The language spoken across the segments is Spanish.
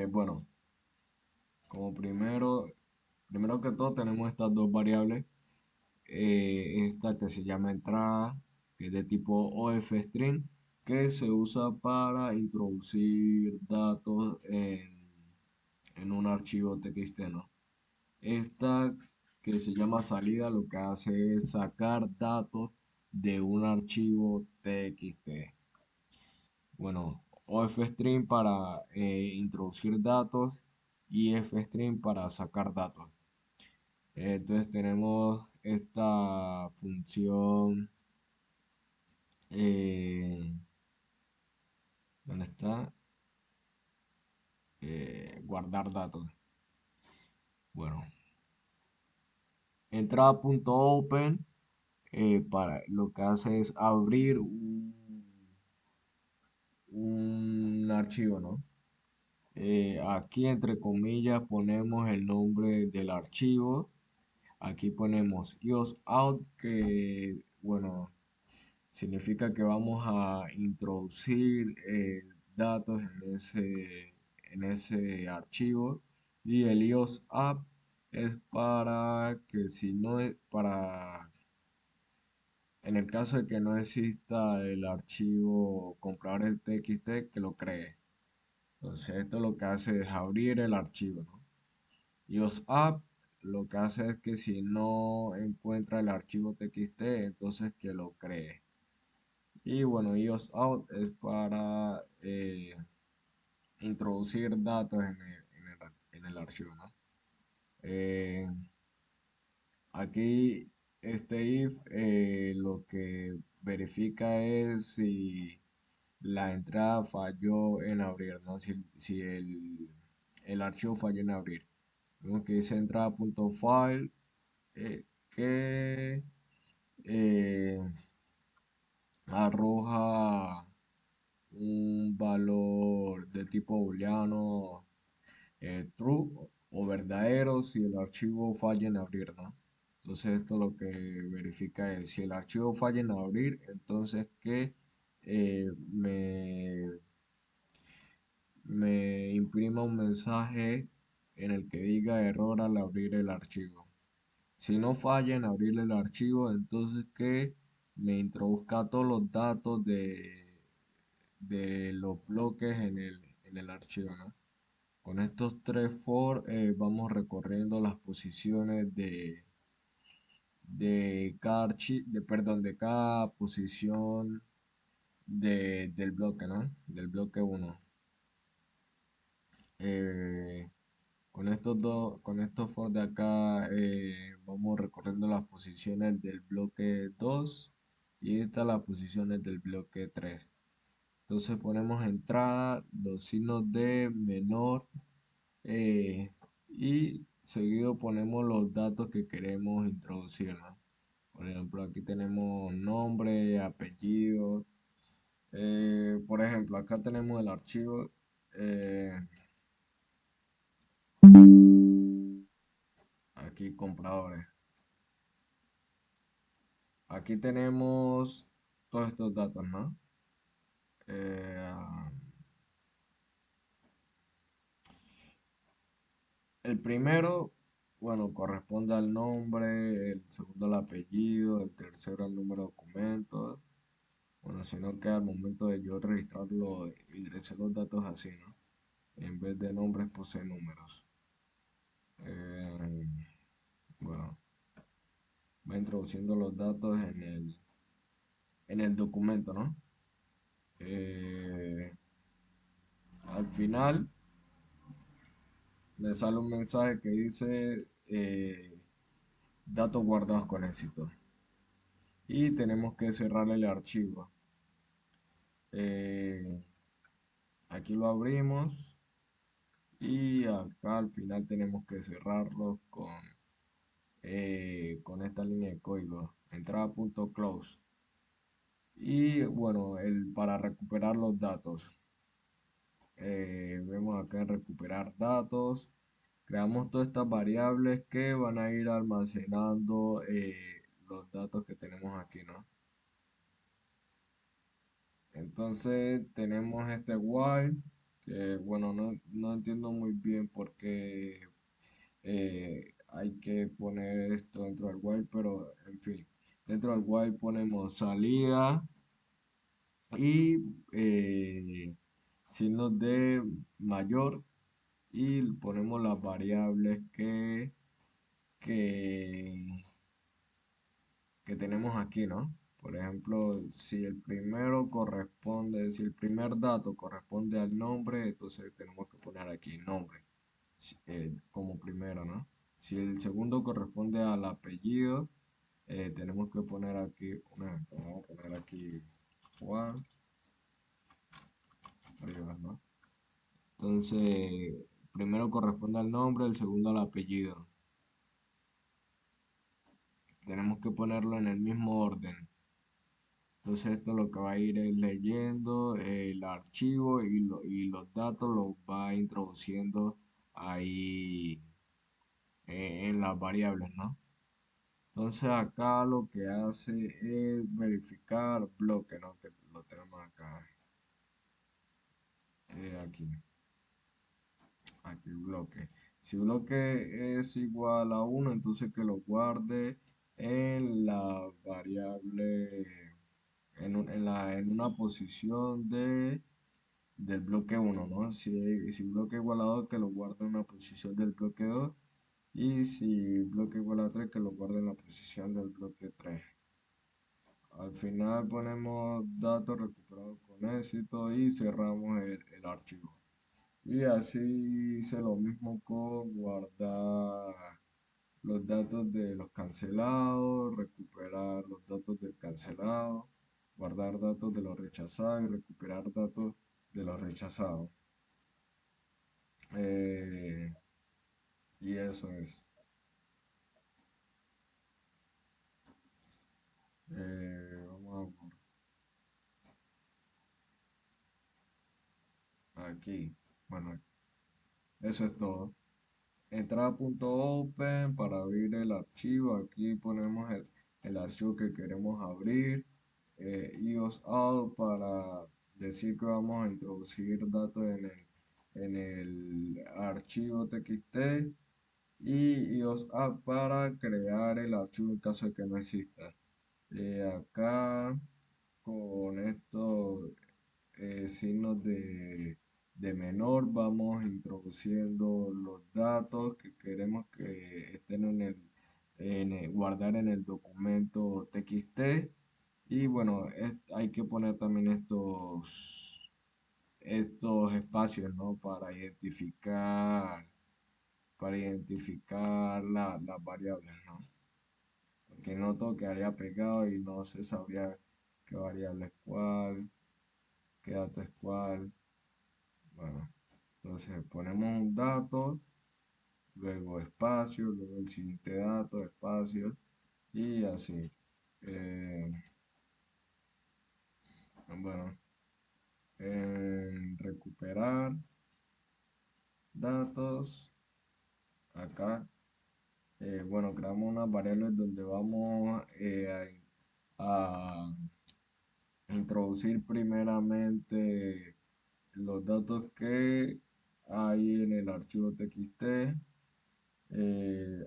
Bueno, como primero que todo tenemos estas dos variables. Esta que se llama entrada, que es de tipo OFString, que se usa para introducir datos en un archivo TXT, ¿no? Esta que se llama salida lo que hace es sacar datos de un archivo TXT. Bueno, OFString para introducir datos y FString para sacar datos. Entonces tenemos esta función, eh, ¿dónde está? Guardar datos. Bueno, entrada.open para lo que hace es abrir un archivo, ¿no? Aquí entre comillas ponemos el nombre del archivo. Aquí ponemos ios out, que bueno, significa que vamos a introducir datos en ese archivo. Y el ios app es para que si no es para, en el caso de que no exista el archivo compradores txt, que lo cree. Entonces esto lo que hace es abrir el archivo, ¿no? ios app lo que hace es que si no encuentra el archivo txt, entonces que lo cree. Y bueno, iOS out es para introducir datos en el archivo, ¿no? Eh, Aquí este if lo que verifica es si la entrada falló en abrir, ¿no? Si el archivo falló en abrir. Vemos que dice entrada.file que eh, arroja un valor de tipo booleano true o verdadero si el archivo falla en abrir, ¿no? Entonces esto lo que verifica es si el archivo falla en abrir, entonces que me imprima un mensaje en el que diga error al abrir el archivo. Si no falla en abrir el archivo, entonces que me introduzca todos los datos de los bloques en el archivo, ¿no? Con estos tres for vamos recorriendo las posiciones de cada posición del bloque, ¿no? Del bloque uno. Eh, con estos for de acá vamos recorriendo las posiciones del bloque 2 y estas las posiciones del bloque 3. Entonces ponemos entrada, los signos de menor y seguido ponemos los datos que queremos introducir, ¿no? Por ejemplo, aquí tenemos nombre, apellido. Por ejemplo, acá tenemos el archivo. eh, Aquí compradores. Aquí tenemos todos estos datos, ¿no? Eh, el primero, bueno, corresponde al nombre, el segundo al apellido, el tercero al número de documentos. Bueno, sino que al momento de yo registrarlo, ingresé los datos así, ¿no? En vez de nombres puse números. Eh, bueno, va introduciendo los datos en el documento, ¿no? Eh, Al final me sale un mensaje que dice datos guardados con éxito. Y tenemos que cerrar el archivo. Eh, Aquí lo abrimos y acá al final tenemos que cerrarlo con esta línea de código, entrada.close. Y bueno, para recuperar los datos, vemos acá en recuperar datos, creamos todas estas variables que van a ir almacenando los datos que tenemos aquí, ¿no? Entonces tenemos este while. que bueno, no entiendo muy bien por qué hay que poner esto dentro del while, pero en fin, dentro del while ponemos salida y signos de mayor y ponemos las variables que, que tenemos aquí, ¿no? Por ejemplo, si el primer dato corresponde al nombre, entonces tenemos que poner aquí nombre como primero, ¿no? Si el segundo corresponde al apellido, tenemos que poner aquí, un ejemplo, vamos a poner aquí Juan Rivas, ¿no? Entonces, primero corresponde al nombre, el segundo al apellido. Tenemos que ponerlo en el mismo orden. Entonces esto lo que va a ir es leyendo el archivo y los datos los va introduciendo ahí en las variables, ¿no? Entonces acá lo que hace es verificar bloque, ¿no? Que lo tenemos acá, aquí, aquí bloque. Si bloque es igual a uno, entonces que lo guarde en la variable, en una posición del bloque uno, ¿no? Si bloque igual a 2, que lo guarde en una posición del bloque 2. Y si bloque igual a 3, que lo guarde en la posición del bloque 3. Al final ponemos datos recuperados con éxito y cerramos el archivo. Y así hice lo mismo con guardar los datos de los cancelados, recuperar los datos del cancelado, guardar datos de los rechazados y recuperar datos de los rechazados. Eh, y eso es. Vamos aquí. Bueno, eso es todo. Entrada.open para abrir el archivo. Aquí ponemos el archivo que queremos abrir. iOS out para decir que vamos a introducir datos en el archivo TXT. Y iOS app para crear el archivo en caso de que no exista. Acá con estos signos de menor vamos introduciendo los datos que queremos que estén guardar en el documento TXT. Y bueno, hay que poner también estos espacios, ¿no? Para identificar las variables, ¿no? Porque no todo quedaría pegado y no se sabría qué variable es cuál, qué dato es cuál. Bueno, entonces ponemos un dato, luego espacio, luego el siguiente dato, espacio y así. Eh, bueno, recuperar datos, acá. Bueno, creamos unas variables donde vamos a introducir primeramente los datos que hay en el archivo TXT.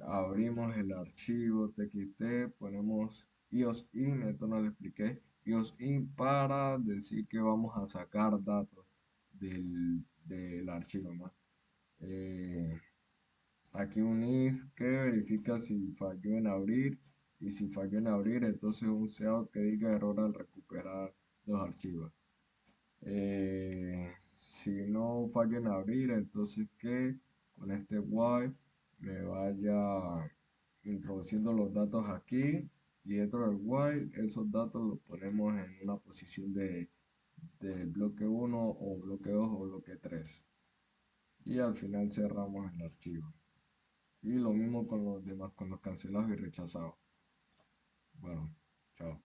Abrimos el archivo TXT, ponemos iOSIN, esto no lo expliqué, iOSIN para decir que vamos a sacar datos del archivo, ¿no? Eh, Aquí un if que verifica si falló en abrir y si falló en abrir, entonces un cout que diga error al recuperar los archivos. Si no fallo en abrir, entonces que con este while me vaya introduciendo los datos aquí y dentro del while esos datos los ponemos en una posición del bloque uno o bloque 2 o bloque 3 y al final cerramos el archivo. Y lo mismo con los demás, con los cancelados y rechazados. Bueno, chao.